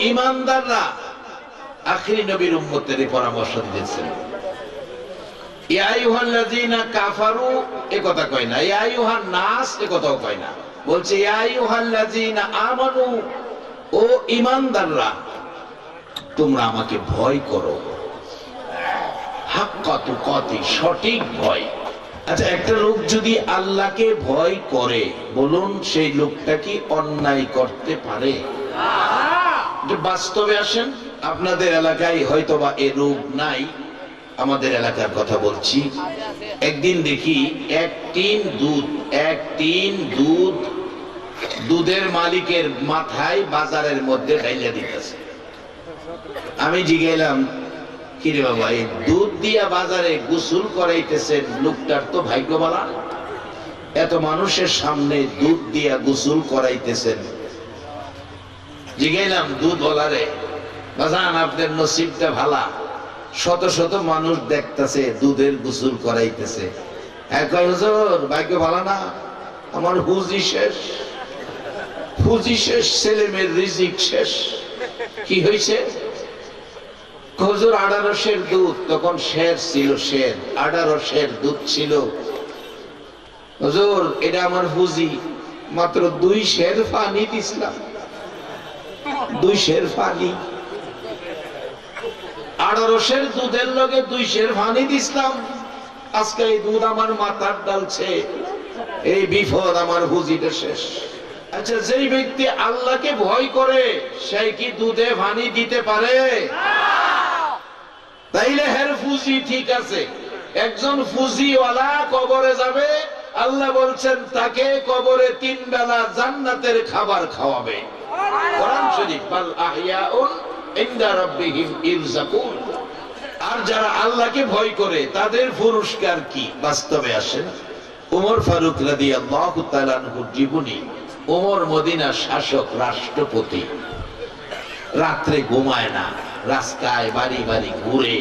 ঈমানদাররা আখিরি নবীর উম্মতের পরামর্শ দিয়েছেন। ইয়া আইয়ুহাল্লাযীনা কাফারু এ কথা কয় না, ইয়া আইয়ুহান নাস এ কথাও কয় না, বলছে ইয়া আইয়ুহাল্লাযীনা আমানু, ও ঈমানদাররা তোমরা আমাকে ভয় করো, হাক্কা তুকাতি, সঠিক ভয়। আচ্ছা, একটা লোক যদি আল্লাহকে ভয় করে, বলুন সেই লোকটা কি অন্যায় করতে পারে? বাস্তবে আসেন, আপনাদের এলাকায় হয়তোবা এ রোগ নাই, আমাদের এলাকার কথা বলছি। একদিন দেখি এক টিন দুধ দুধের মালিকের মাথায় বাজারের মধ্যে ঢাইলা দিতেছে। আমি জিজ্ঞাসলাম, কিরে বাবা, এই দুধ দিয়া বাজারে গোসল করাইতেছেন, লোকটার তো ভাগ্য ভালো, এত মানুষের সামনে দুধ দিয়া গোসল করাইতেছেন। জিজ্ঞাসলাম দুধওয়ালারে, বাজান আপনার নসিবটা ভালা, শত শত মানুষ দেখতেছে দুধের গোসল করাইতেছে। এক হুজুর ভাগ্য ভালো না, আমার পুঁজি শেষ, ছেলে মেয়ের রিজিক শেষ। কি হয়েছে? হুজুর 18 সের দুধ, তখন শের ছিল, 18 সের দুধ ছিল। হুজুর এটা আমার পুঁজি, মাত্র 2 সের পানি দিছিলাম, 2 সের পানি, 18 সের দুধের লগে 2 সের পানি দিছিলাম, আজকে এই দুধ আমার মাথার ডালছে, এই বিপদ, আমার পুঁজিটা শেষ। আচ্ছা, যেই ব্যক্তি আল্লাহকে ভয় করে সে কি দুধে পানি দিতে পারে? তাইলে হের পুঁজি ঠিক আছে। একজন পুঁজিওয়ালা কবরে যাবে, আল্লাহ বলছেন তাকে কবরে 3 বেলা জান্নাতের খাবার খাওয়াবে। কোরআন শরীফ, বাল আহইয়াউন ইনদা রাব্বিহিম ইরযাকুন। আর যারা আল্লাহকে ভয় করে তাদের পুরস্কার কি? বাস্তবে আসেন, ওমর ফারুক রাদিয়াল্লাহু তাআলা আনহুর জীবনী। ওমর মদিনার শাসক, রাষ্ট্রপতি, রাত্রে ঘুমায় না, রাস্তায় বাড়ি বাড়ি ঘুরে,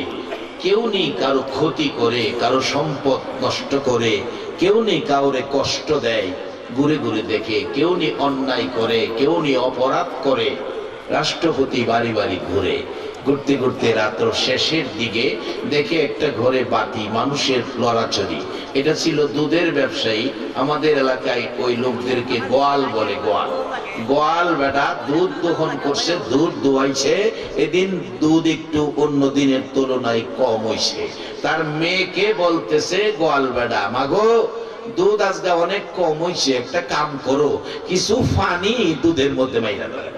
কেউ নেই কারো ক্ষতি করে, কারো সম্পদ নষ্ট করে, কেউ নেই কাউরে কষ্ট দেয়, ঘুরে ঘুরে দেখে, কেউ নেই অন্যায় করে, কেউ নেই অপরাধ করে। রাষ্ট্রপতি বাড়ি বাড়ি ঘুরে, ঘুরতে ঘুরতে রাত্র শেষের দিকে দেখে একটা ঘরে বাতি, মানুষের লড়াচড়ি। এটা ছিল দুধের ব্যবসায়ী, আমাদের এলাকায় ওই লোকদেরকে গোয়াল বলে। গোয়াল বেটা দুধ দোহন করছে, দুধ দোয়াইছে। এদিন দুধ একটু অন্য দিনের তুলনায় কম হইছে। তার মেয়েকে বলতেছে গোয়াল বেটা, মাগো দুধ আজকে অনেক কম হইছে, একটা কাম করো, কিছু পানি দুধের মধ্যে মাইরা দাও।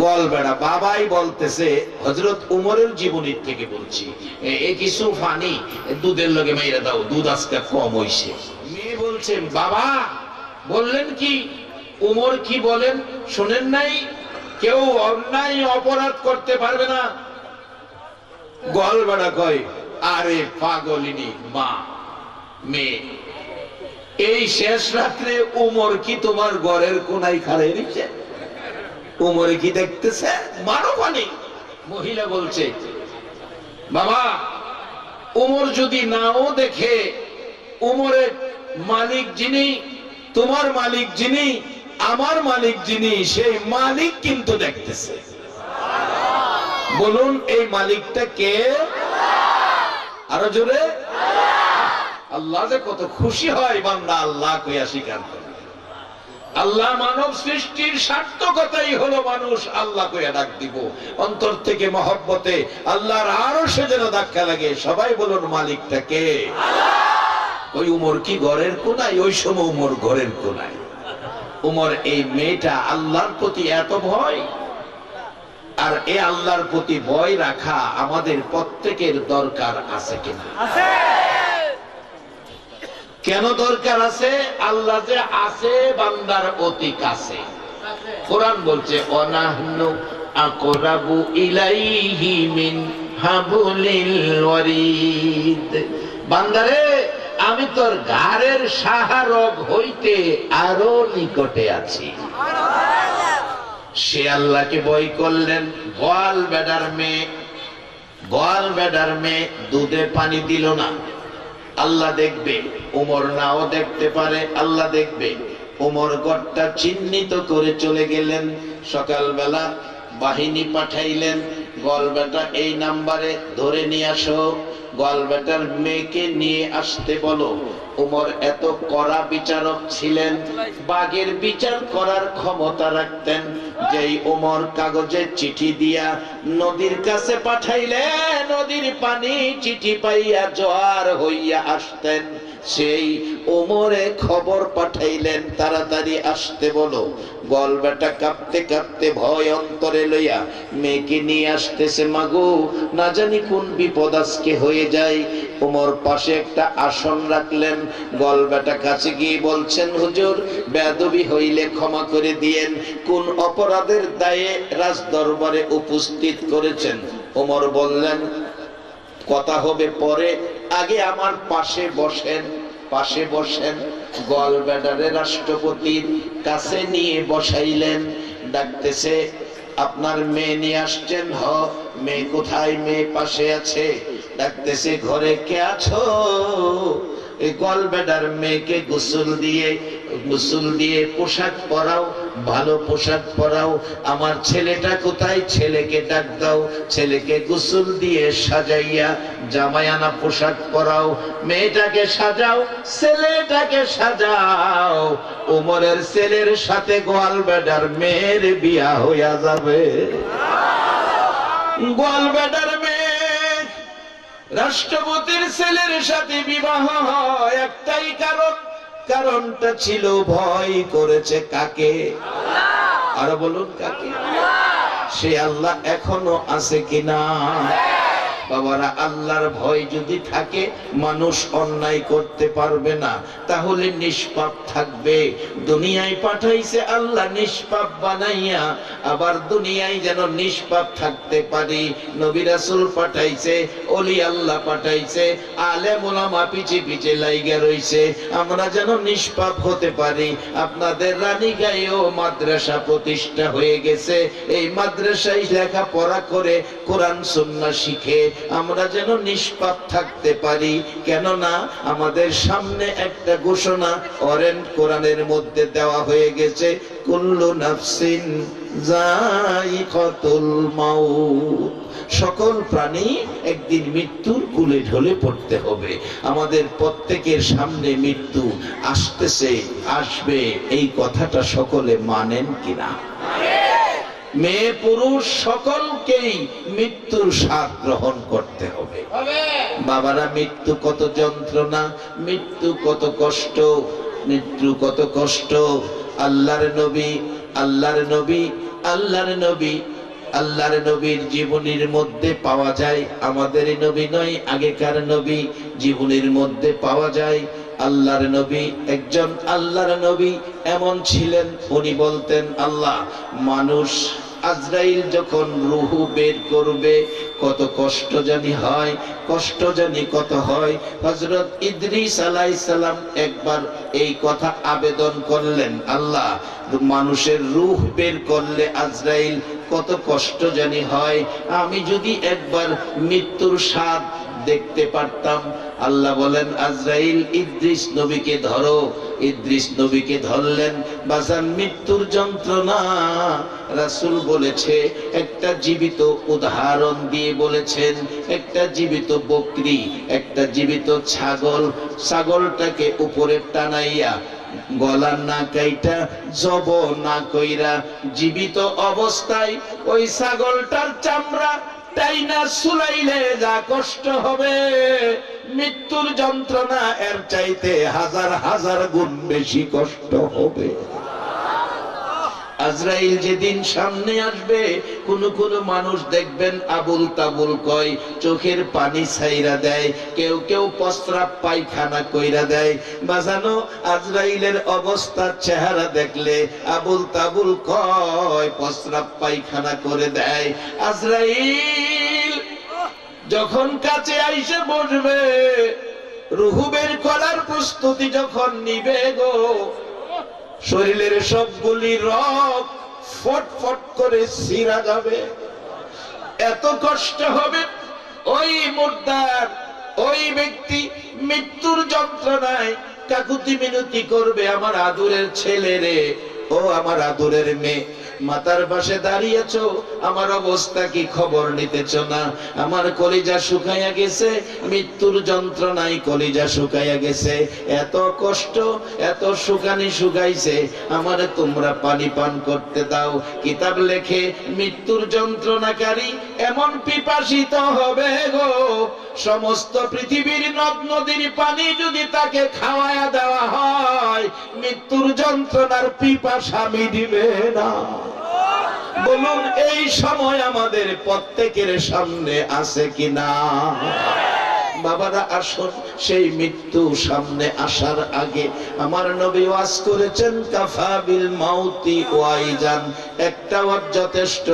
গোয়াল বেড়া বাবাই বলতেছে, হযরত উমরের জীবনী থেকে বলছি, এই কিছু পানি দুধের লগে মাইরা দাও, দুধ আজকে কম হইছে। মেয়ে বলছে, বাবা বললেন কি? উমর কি বলেন শুনেন নাই? কেউ অন্যায় অপরাধ করতে পারবে না। গোয়াল বেড়া কয়, আরে পাগলিনী মা, মেয়ে, এই শেষ রাত্রে উমর কি তোমার ঘরের কোনায় খাড়াই দিচ্ছে? উমরে কি দেখতেছে? মারো পানি। মহিলা বলছে, বাবা উমর যদি নাও দেখে, উমরের মালিক যিনি, তোমার মালিক যিনি, আমার মালিক যিনি, সেই মালিক কিন্তু দেখতেছে। বলুন এই মালিকটা কে? আরো জোরে। আল্লাহ যে কত খুশি হয় বান্দা আল্লাহ কইয়া স্বীকার করে। আল্লাহ মানব সৃষ্টির সার্থকতাই হলো মানুষ আল্লাহ কইয়া ডাক দিব, অন্তর থেকে মহব্বতে আল্লাহর আরশে যেন ধাক্কা লাগে। সবাই বলুন মালিকটা কে? ওই উমর কি ঘরের কোনায়? ওই সময় উমর ঘরের কোনায়। উমর এই মেয়েটা আল্লাহর প্রতি এত ভয়, আর এই আল্লাহর প্রতি ভয় রাখা আমাদের প্রত্যেকের দরকার আছে কিনা? কেন দরকার আছে? আল্লাহ যে আছে বান্দার অতি কাছে। কোরআন বলছে, অনাহনু আকরাবু ইলাইহি মিন হাবলিল ওয়ারিদ। বান্দারে আমি তোর ঘাড়ের সাহারগ হইতে আরো নিকটে আছি। সে আল্লাহকে ভয় করলেন। গোয়াল বেডার মেয়ে দুধে পানি দিল না, আল্লাহ দেখবে। উমর নাও দেখতে পারে, আল্লাহ দেখবে। উমর ঘরটা চিহ্নিত করে চলে গেলেন। সকালবেলা বাহিনী পাঠাইলেন, গলবেটা এই নাম্বারে ধরে নিয়ে আসো, গলবেটার মেয়েকে নিয়ে আসতে বলো। উমর এত কড়া বিচারক ছিলেন, বাঘের বিচার করার ক্ষমতা রাখতেন। যেই উমর কাগজে চিঠি দিয়া নদীর কাছে পাঠাইলে নদীর পানি চিঠি পাইয়া জোয়ার হইয়া আসতেন, সেই উমরে খবর পাঠাইলেন তাড়াতাড়ি আসতে বলো। গলবেটা কাঁপতে কাঁপতে ভয় অন্তরে লইয়া মেয়েকে নিয়ে আসতেছে। মাগো, না জানি কোন বিপদ আজকে হয়ে যায়। উমর পাশে একটা আসন রাখলেন। গলবেটা কাছে গিয়ে বলছেন, হুজুর, বেয়াদবি হইলে ক্ষমা করে দিয়েন। কোন অপরাধের দায়ে রাজ দরবারে উপস্থিত করেছেন? উমর বললেন, কথা হবে পরে, আগে আমার পাশে বসেন। পাশে বসেন। গলব্লাডারে রাষ্ট্রপতির কাছে নিয়ে বসাইলেন। ডাকতেছে, আপনার মেয়ে নিয়ে আসছেন? হ। মেয়ে কোথায়? মেয়ে পাশে আছে। ডাকতেছে, ঘরে কে আছো? এই গলব্লাডার মেয়েকে গোসল দিয়ে পোশাক পরাও, ভালো পোশাক পরাও। আমার ছেলেটা কোথায়? ছেলেকে ডাক দাও। ছেলেকে গোসল দিয়ে সাজাইয়া জামায়ানা পোশাক পরাও। মেয়েটাকে সাজাও, ছেলেটাকে সাজাও। উমরের ছেলের সাথে গলব্লাডার মেয়ের বিয়া হইয়া যাবে। গলব্লাডার মেয়ে রাষ্ট্রপতির ছেলের সাথে বিবাহ হয় একটাই কারণ, কারণটা ছিল ভয় করেছে কাকে? আর বলুন কাকে? সে আল্লাহ এখনো আছে কিনা? বাবারা, আল্লাহর ভয় যদি থাকে মানুষ অন্যায় করতে পারবে না, তাহলে নিষ্পাপ থাকবে। দুনিয়ায় পাঠাইছে আল্লাহ নিষ্পাপ বানাইয়া, আবার দুনিয়ায় যেন নিষ্পাপ থাকতে পারি। নবী রাসূল পাঠাইছে, ওলি আল্লাহ পাঠাইছে, আলেম ওলামা পিছে পিছে লাইগা রইছে, আমরা যেন নিষ্পাপ হতে পারি। আপনাদের রানীগাঁয়েও মাদ্রাসা প্রতিষ্ঠা হয়ে গেছে। এই মাদ্রাসায় লেখাপড়া করে কোরআন সুন্নাহ শিখে আমরা যেন নিষ্পাপ থাকতে পারি। কেননা আমাদের সামনে একটা ঘোষণা অরেন্ট কোরআনের মধ্যে দেওয়া হয়ে গেছে, কুল্লু নাফসিন যায়িকাতুল মাউত। সকল প্রাণী একদিন মৃত্যুর কুলে ঢলে পড়তে হবে। আমাদের প্রত্যেকের সামনে মৃত্যু আসতেছে, আসবে, এই কথাটা সকলে মানেন কিনা? মেয়ে পুরুষ সকলকেই মৃত্যুর স্বাদ গ্রহণ করতে হবে। বাবারা, মৃত্যু কত যন্ত্রণা, মৃত্যু কত কষ্ট, মৃত্যু কত কষ্ট। আল্লাহর নবীর জীবনীর মধ্যে পাওয়া যায়। আমাদের নবী নয়, আগেকার নবী জীবনীর মধ্যে পাওয়া যায়। আল্লাহর নবী, একজন আল্লাহর নবী এমন ছিলেন, উনি বলতেন, আল্লাহ, মানুষ আজরাইল যখন রূহ বের করবে কত কষ্ট জানি হয়, কষ্ট জানি কত হয়। হযরত ইদ্রিস আলাইহিস সালাম একবার এই কথা আবেদন করলেন, আল্লাহ, মানুষের রূহ বের করলে আজরাইল কত কষ্ট জানি হয়, আমি যদি একবার মৃত্যুর স্বাদ দেখতে পারতাম। আল্লাহ বলেন, আজরাইল ইদ্রিস নবীকে ধরো। ইদ্রিস নবীকে ধরলেন। বাজান, মৃত্যুর যন্ত্রণা রাসূল বলেছে, একটা জীবিত উদাহরণ দিয়ে বলেছেন, একটা জীবিত বকরি, একটা জীবিত ছাগল, ছাগলটাকে উপরে টানাইয়া গলা না কাইটা জব না কইরা জীবিত অবস্থায় ওই ছাগলটার চামড়া টাইনা সুলাইলে যা কষ্ট হবে, মৃত্যুর যন্ত্রণা এর চাইতে হাজার হাজার গুণ বেশি কষ্ট হবে। আজরাইল যেদিন সামনে আসবে, কোন কোন মানুষ দেখবেন আবুল তাবুল কয়, চোখের পানি ছাইরা দেয়, কেউ কেউ প্রস্রাব পায়খানা কইরা দেয়। বাজানো, আজরাইলের অবস্থা চেহারা দেখলে আবুল তাবুল কয়, প্রস্রাব পায়খানা করে দেয়। আজরাইল যখন কাছে আইসে বসবে, রূহ বের করার প্রস্তুতি যখন নিবে গো, শরীরের সবগুলি রগ ফটফট করে ছিঁড়া যাবে, এত কষ্ট হবে। ওই মুর্দার, ওই ব্যক্তি মৃত্যুর যন্ত্রণায় কাকুতি মিনতি করবে, আমার আদরের ছেলে রে, ও আমার আদরের মেয়ে, মাতার পাশে দাঁড়িয়েছো, আমার অবস্থা কি খবর নিতেছ না? আমার কলিজা শুকাইয়া গেছে, মৃত্যুর যন্ত্রণায় কলিজা শুকাইয়া গেছে, এত কষ্ট, এত শুকানি শুকাইছে, আমারে তোমরা পানি পান করতে দাও। কিতাব লেখে মৃত্যুর যন্ত্রণাকারী এমন পিপাসিত হবে গো, সমস্ত পৃথিবীর নদ নদীর পানি যদি তাকে খাওয়ায়া দেওয়া হয়, মৃত্যুর যন্ত্রণার পিপাসা মিটবে না। বলুন এই সময় আমাদের প্রত্যেকের সামনে আছে কিনা? বাবারা আসুন, সেই মৃত্যু সামনে আসার আগে আমার নবী ওয়াজ করেছেন কাফা বিল মাউতি ওয়াইজান, একটা ওয়াজ যথেষ্ট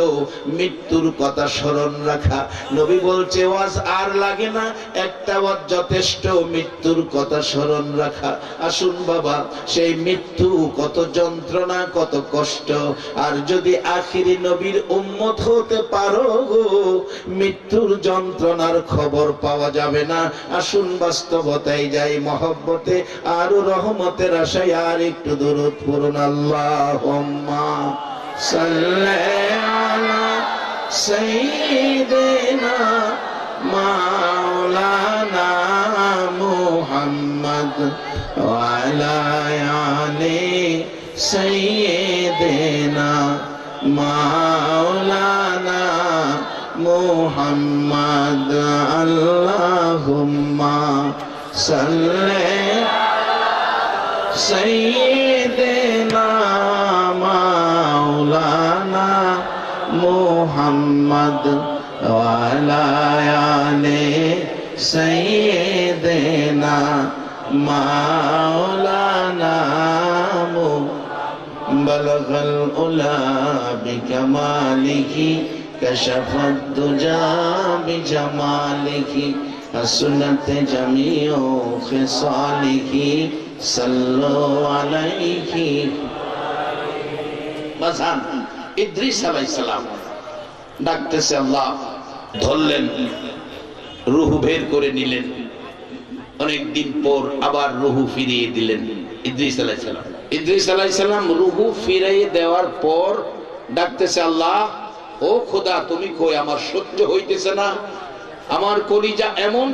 মৃত্যুর কথা স্মরণ রাখা। নবী বলছে ওয়াজ আর লাগে না, একটা ওয়াজ যথেষ্ট মৃত্যুর কথা স্মরণ রাখা। আসুন বাবা, সেই মৃত্যু কত যন্ত্রণা, কত কষ্ট, আর যদি আখিরি নবীর উম্মত হতে পারো গো, মৃত্যুর যন্ত্রণার খবর পাওয়া যাবে না। আসুন বাস্তবতায় যাই, মহব্বতে আর রহমতের আশায় আর একটু দরুদ পড়ুন। আল্লাহুম্মা সাল্লি আলা সাইয়্যিদিনা মাওলানা মুহাম্মদ ওয়া আলা আলি সাইয়্যিদিনা মাওলানা মুহাম্মদ। আল্লাহুম্মা সাল্লি সাইয়্যিদিনা মাওলানা মুহাম্মদ ওয়া আলা আলি সাইয়্যিদিনা মাওলানা বালাগাল উলা বিকামালিহি কাশাফাত দুজা বিজামালিহি হাসনাত জামিউ খিসালিহি সাল্লু আলাইহি। বাজান ইদ্রিস আলাইহিস সালাম ডাকতেছে, আল্লাহ ধরলেন, রূহ বের করে নিলেন, অনেক দিন পর আবার রূহ ফিরিয়ে দিলেন ইদ্রিস আলাইহিস সালাম। ইদ্রিস আলাইহিস সালাম রূহ ফিরিয়ে দেওয়ার পর ডাকতেছে, আল্লাহ ও খোদা তুমি কই, আমার সহ্য হইতেছে না, আমার কলিজা এমন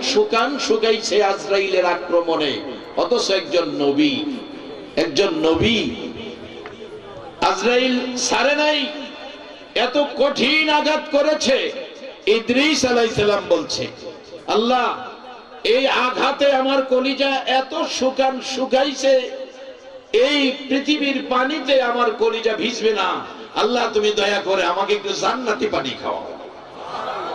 শুকাইছে আজরাইলের আক্রমণে, অথচ একজন নবী আজরাইল ছাড়ে নাই, এত কঠিন আঘাত করেছে। ইদ্রিস আলাইহিস সালাম বলছে, আল্লাহ এই আঘাতে আমার কলিজা এত শুকাইছে, এই পৃথিবীর পানিতে আমার কলিজা ভিজবে না। আল্লাহ তুমি দয়া করে আমাকে একটু জান্নাতি পানি খাওয়াও,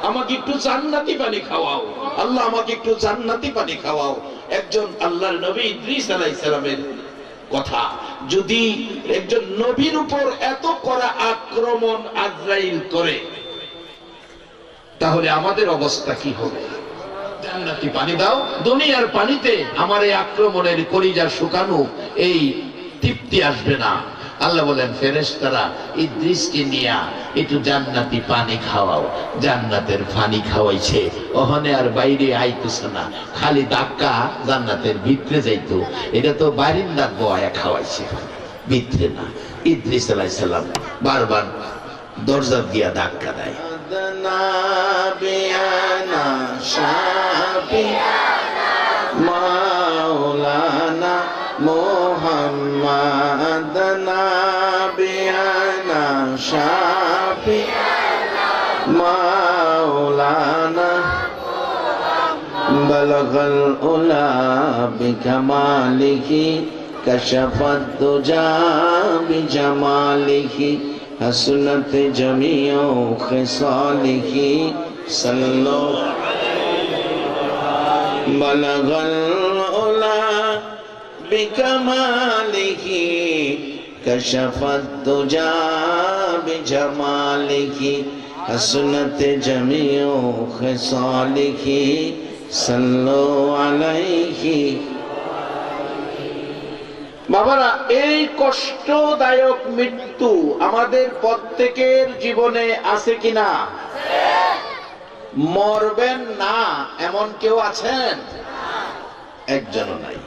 আমাকে একটু জান্নাতি পানি খাওয়াও, আল্লাহ আমাকে একটু জান্নাতি পানি খাওয়াও। একজন আল্লাহর নবী ইদ্রিস আলাইহিস সালামের কথা, যদি একজন নবীর উপর এত কড়া আক্রমণ আজরাইল করে, তাহলে আমাদের অবস্থা কি হবে? জান্নাতি পানি দাও, দুনিয়ার পানিতে আমার এই আক্রমণের কলিজা শুকানো এই তৃপ্তি আসবে না। আল্লাহ বলেন ফেরেশতারা ইদ্রিসকে নিয়ে একটু জান্নাতি পানি খাওয়াও। জান্নাতের পানি খাওয়াইছে, ওখানে আর বাইরে আইতেছে না, খালি ধাক্কা জান্নাতের ভিতরে যাইতো, এটা তো বারিন্দার বয়া খাওয়াইছে, ভিতরে না। ইদ্রিস আলাইহিস সালাম বারবার দরজা দিয়া ধাক্কা দেয়, মাওলানা মুহাম্মদ নাবিয়ানা শাফিয়ানা মাওলানা বালাগাল উলা বিকামালিহি কাশাফাত দুজা বিজামালিহি হাসনাত জামিউ খিসালিহি সাল্লু বালাগাল উলা বিকামালিহি কাশাফাত দুজা বিজামালিহি হাসনাত জামিউ খিসালিহি সাল্লু আলাইহি। বাবারা, এই কষ্টদায়ক মৃত্যু আমাদের প্রত্যেকের জীবনে আছে কিনা? মরবেন না এমন কেউ আছেন? একজনও নাই।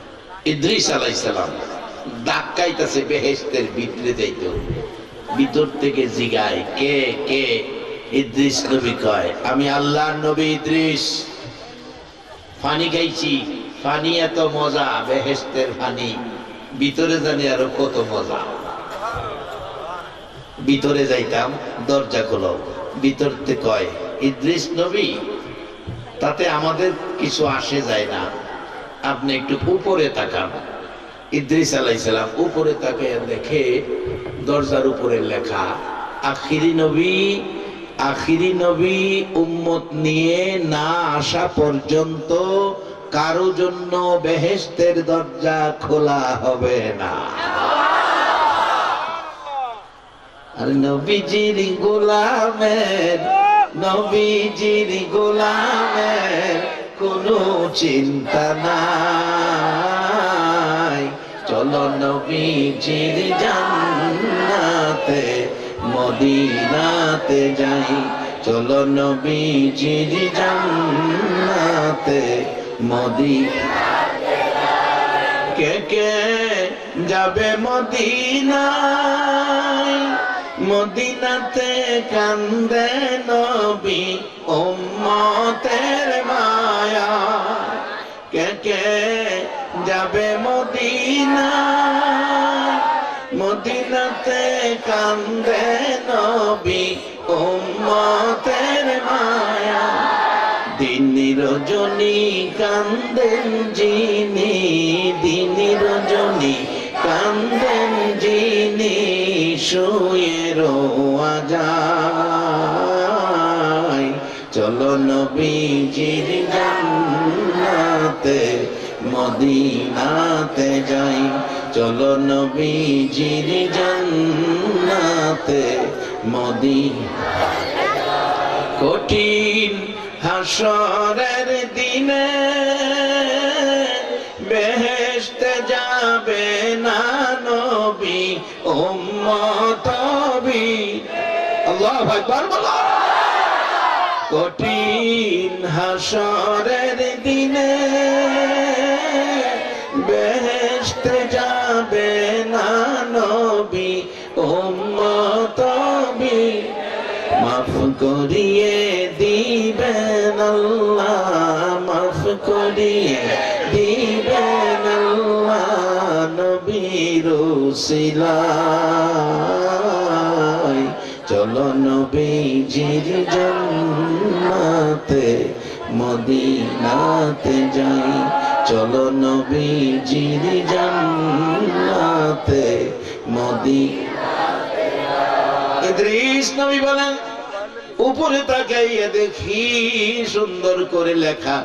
ইদ্রিস আলাইহিস সালাম ধাক্কাইতেছে বেহেশতের ভিতরে যাইতো, ভিতর থেকে জিগায়, কে কে? ইদ্রিস নবী কয়, আমি আল্লাহর নবী ইদ্রিস। পানি খাইছি, পানি এত মজা, বেহেশতের পানি, ভিতরে জানি আরো কত মজা। ভিতরে যাইতাম, দরজা খোলো, ভিতর থেকে কয়, ইদ্রিস নবী, তাতে আমাদের কিছু আসে যায় না, আপনি একটু উপরে তাকান। ইদ্রিস আলাইহিস সালাম উপরে তাকিয়ে দেখে দরজার উপরে লেখা, আখিরি নবী, আখিরি নবী উম্মত নিয়ে না আসা পর্যন্ত কারো জন্য বেহেশতের দরজা খোলা হবে না। আর নবীজির গোলামের, নবীজির গোলামের কোনো চিন্তা নাই। চলো নবীজির জান্নাতে মদিনাতে যাই, চলো নবীজির জান্নাতে মদিনাতে যাই। কে কে যাবে মদিনায়? মদিনাতে কান্দে নবী উম্মতের মায়া। কে কে যাবে মদিনায়? মদিনাতে কান্দে নবী উম্মতের মায়া। দিন রজনী কান্দেন যিনি, দিন রজনী কান্দেন যিনি, শুয়ে রোয়া যায়। চলো নবীজির জান্নাতে মদিনাতে যাই, চলো নবীজির জান্নাতে মদিনাতে যাই। কঠিন হাসরের দিনে বেহেশতে যাবে না নবী উম্মত বি। আল্লাহু আকবার বলো। কঠিন হাসরের দিনে বেহেশতে যাবে না নবী উম্মত বি। মাফ করিয়ে দিবেন আল্লাহ, মাফ করিয়ে দিবেন আল্লাহ নবীর উসিলায়। চলো নবীজির জান্নাতে মদিনাতে যাই, চলো নবীজির জান্নাতে মদিনাতে যাই। ইদ্রিস নবী বলেন, উপরে তাকাইয়া দেখি সুন্দর করে লেখা,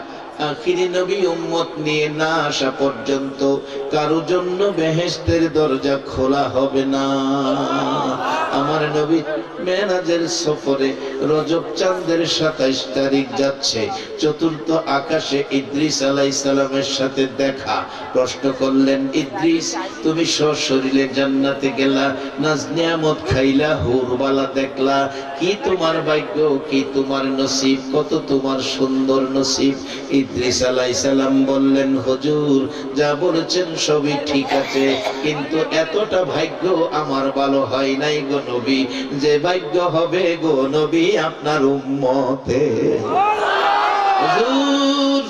আখিরি নবী উম্মত নিয়ে না আসা পর্যন্ত কারো জন্য বেহেশতের দরজা খোলা হবে না। আমার নবী মেরাজের সফরে রজব চাঁদের 27 তারিখ যাচ্ছে, চতুর্থ আকাশে ইদ্রিস আলাইহিস সালামের সাথে দেখা। প্রশ্ন করলেন, ইদ্রিস তুমি সশরীরে জান্নাতে গেলা, নাজ নিয়ামত খাইলা, হুরবালা দেখলা, কি তোমার ভাগ্য, কি তোমার নসিব, কত তোমার সুন্দর নসিব। ইদ্রিস আলাইহিস সালাম বললেন, হুজুর যা বলেছেন সবই ঠিক আছে, কিন্তু এতটা ভাগ্য আমার ভালো হয় নাই গো নবী, যে ভাগ্য হবে গো নবী আপনার উম্মতে। হুজুর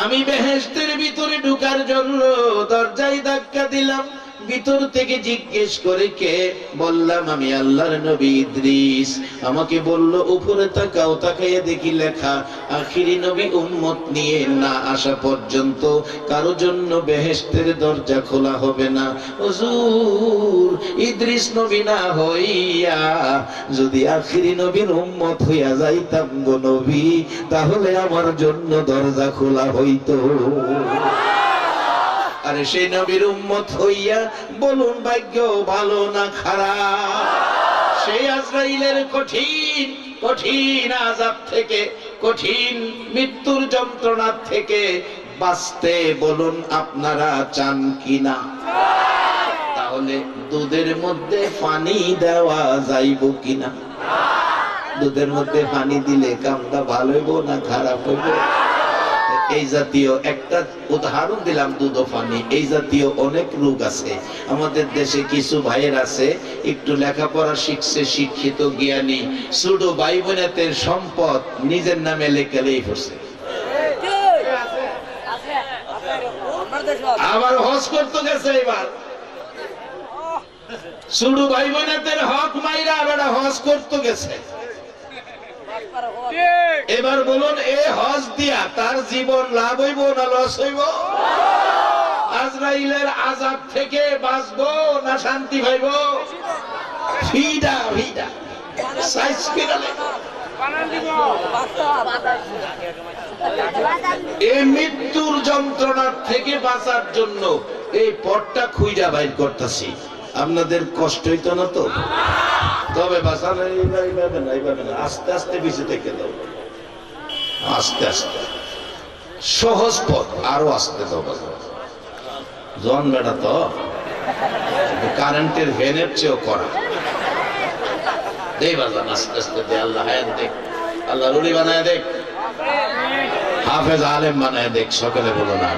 আমি বেহেশতের ভিতরে ঢোকার জন্য দরজায় ধাক্কা দিলাম, ভিতর থেকে জিজ্ঞেস করে কে? বললাম আমি আল্লাহর নবী ইদ্রিস। আমাকে বলল উপরে তাকাও, তাকাইয়া দেখি লেখা, আখিরি নবী উম্মত নিয়ে না আসা পর্যন্ত কারো জন্য বেহেশতের দরজা খোলা হবে না। হুজুর ইদ্রিস নবী না হইয়া যদি আখিরি নবীর উম্মত হইয়া যাইতাম গো নবী, তাহলে আমার জন্য দরজা খোলা হইতো। আরে সেই নবীর উম্মত হইয়া বলুন ভাগ্য ভালো না খারাপ? সেই আজরাইলের কঠিন কঠিন আযাব থেকে, কঠিন মৃত্যুর যন্ত্রণা থেকে বাঁচতে বলুন আপনারা চান কিনা? তাহলে দুধের মধ্যে পানি দেওয়া যাইব কিনা? দুধের মধ্যে পানি দিলে কামটা ভালো হইব না খারাপ হইব? এই জাতীয় একটা উদাহরণ দিলাম দুধ ও পানি, এই জাতীয় অনেক রোগ আছে আমাদের দেশে। কিছু ভাইয়ের আছে একটু লেখাপড়া শিখছে, শিক্ষিত জ্ঞানী, ছোট ভাই বোনেদের সম্পদ নিজের নামে লেখালেই পড়ছে, আবার হজ করতে গেছে। এবার ছোট ভাই বোনেদের হক মাইরা আবার হজ করতে গেছে। এবার বলুন, এ হজ দিয়া তার জীবন লাভ হইব না লস হইব? আজরাইলের আযাব থেকে বাঁচবো না শান্তি পাইব? ফিডা ফিডা সাইজ ফিরালে এই মৃত্যুর যন্ত্রণার থেকে বাঁচার জন্য এই পথটা খুঁজা বাইর করতেছি। আপনাদের কষ্ট হইতো না তো? তবে বাঁচানো আস্তে আস্তে বেঁচে থেকে দাও, আস্তে আস্তে সহজ পথ, আরো আস্তে দাও। জন বেটা তো কারেন্টের ভ্যানের চেয়েও করা। দেই বাজান আস্তে আস্তে দে। আল্লাহ হায়াত দেখ, আল্লাহ রুলি বানায় দেখ, হাফেজ আলেম বানায় দেখ। সকলে বলো না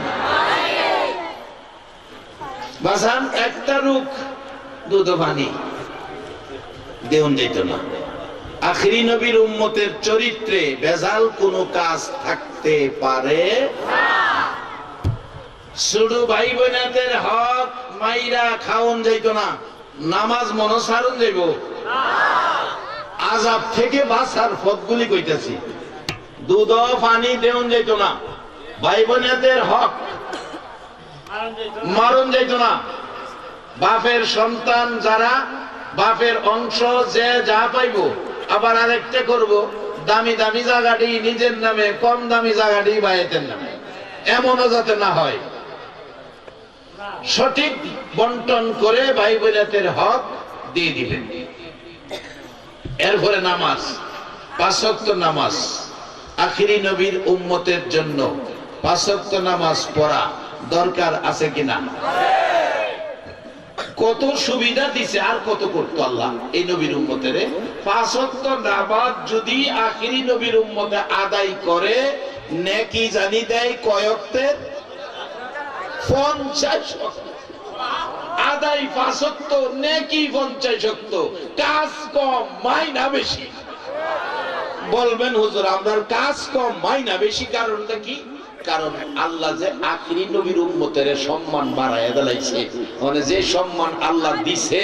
বাজান। একটা রূপ দুধ পানি দেউন যেত না। আখিরি নবীর উম্মতের চরিত্রে বেজাল কোনো কাজ থাকতে পারে না। ছোট ভাই বোনেদের হক মাইরা খাওন যাইত না, নামাজ মনসারণ যাইব। আযাব থেকে বাঁচার পথগুলি কইতাছি। দুধ পানি দেউন যাইত না, ভাই বোনেদের হক মারণ যাইত না। বাপের সন্তান যারা, বাপের অংশ যে যা পাইব, আবার আরেকটা করব, দামি দামি জায়গাটি নিজের নামে, কম দামি জায়গাটি ভাইয়ের নামে, এমনও যাতে না হয়। সঠিক বন্টন করে ভাই বোনেদের হক দিয়ে দিবেন। এরপরে নামাজ, 5 ওয়াক্ত নামাজ। আখিরি নবীর উম্মতের জন্য 5 ওয়াক্ত নামাজ পড়া দরকার আছে কিনা? কত সুবিধা দিছে, আর কত করতো আল্লাহ এই নবীর উম্মতের। 5 ওয়াক্ত নামাজ যদি আখিরি নবীর উম্মতে আদায় করে, নেকি জানি দেয় কয় ওয়াক্তের? 50 ওয়াক্ত। আদায় 5 ওয়াক্ত, নেকি 50 ওয়াক্ত। কাজ কম মাইনা বেশি। বলবেন হুজুর আপনার কাজ কম মাইনা বেশি, কারণটা কি? কারণ আল্লাহ যে আখিরি নবীর উম্মতের সম্মান বাড়ায় দিলাইছে, মানে যে সম্মান আল্লাহ দিছে,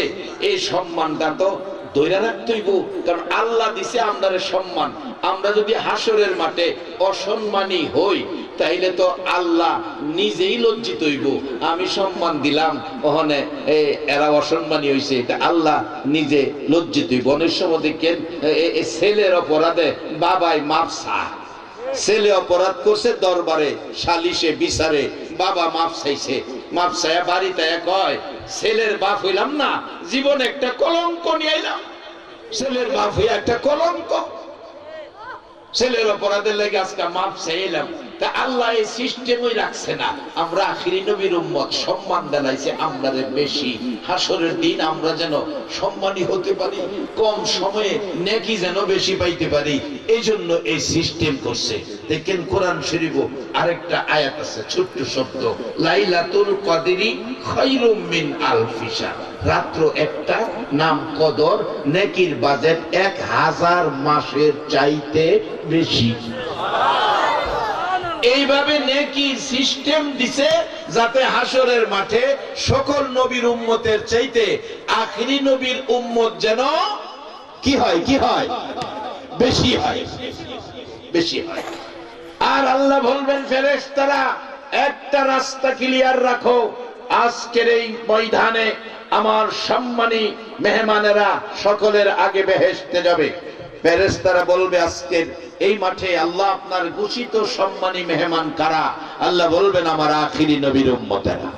এই সম্মানটা তো ধরে রাখতে হইব। কারণ আল্লাহ দিছে আমাদের সম্মান। আমরা যদি হাসরের মাঠে অসম্মানী হই, তাইলে তো আল্লাহ নিজেই লজ্জিত হইব। আমি সম্মান দিলাম, ওখানে এরা অসম্মানী হইছে, এটা আল্লাহ নিজে লজ্জিত হইব। অনেক সময় দেখেন ছেলের অপরাধে বাবাই মাপ চায়। ছেলে অপরাধ করছে, দরবারে সালিশে বিচারে বাবা মাপ চাইছে, মাপ চাইয়া বাড়িতে কয় ছেলের বাপ হইলাম না, জীবন একটা কলঙ্ক নিয়ে এলাম। ছেলের বাপ হইয়া একটা কলঙ্ক, ছেলের অপরাধের লেগে আজকে মাপ চাইলাম। তা আল্লাহ এই সিস্টেমই রাখছে না। আমরা আখিরি নবীর উম্মত, সম্মান দেলাইছে আমরারে বেশি। হাসরের দিন আমরা যেন সম্মানী হতে পারি, কম সময়ে নেকি যেন বেশি পাইতে পারি, এই জন্য এই সিস্টেম করছে। দেখেন কোরআন শরীফ আরেকটা আয়াত আছে, ছোট্ট শব্দ, লাইলাতুল কদরি খায়রুম মিন আলফি শাহর। রাত্র একটা, নাম কদর, নেকির বাজেট 1000 মাসের চাইতে বেশি। এইভাবে নেকি সিস্টেম দিছে যাতে হাসরের মাঠে সকল নবীর উম্মতের চাইতে আখিরি নবীর উম্মত যেন কি হয়, কি হয়? বেশি হয়, বেশি হয়। আর আল্লাহ বলবেন ফেরেশতারা, একটা রাস্তা ক্লিয়ার রাখো, আজকের এই ময়দানে আমার সম্মানী মেহমানেরা সকলের আগে বেহেশতে যাবে। ফেরেশতারা বলবে আজকের এই মাঠে আল্লাহ আপনার ঘোষিত সম্মানী মেহমান কারা? আল্লাহ বলবেন আমার আখিরি নবীর উম্মতেরা।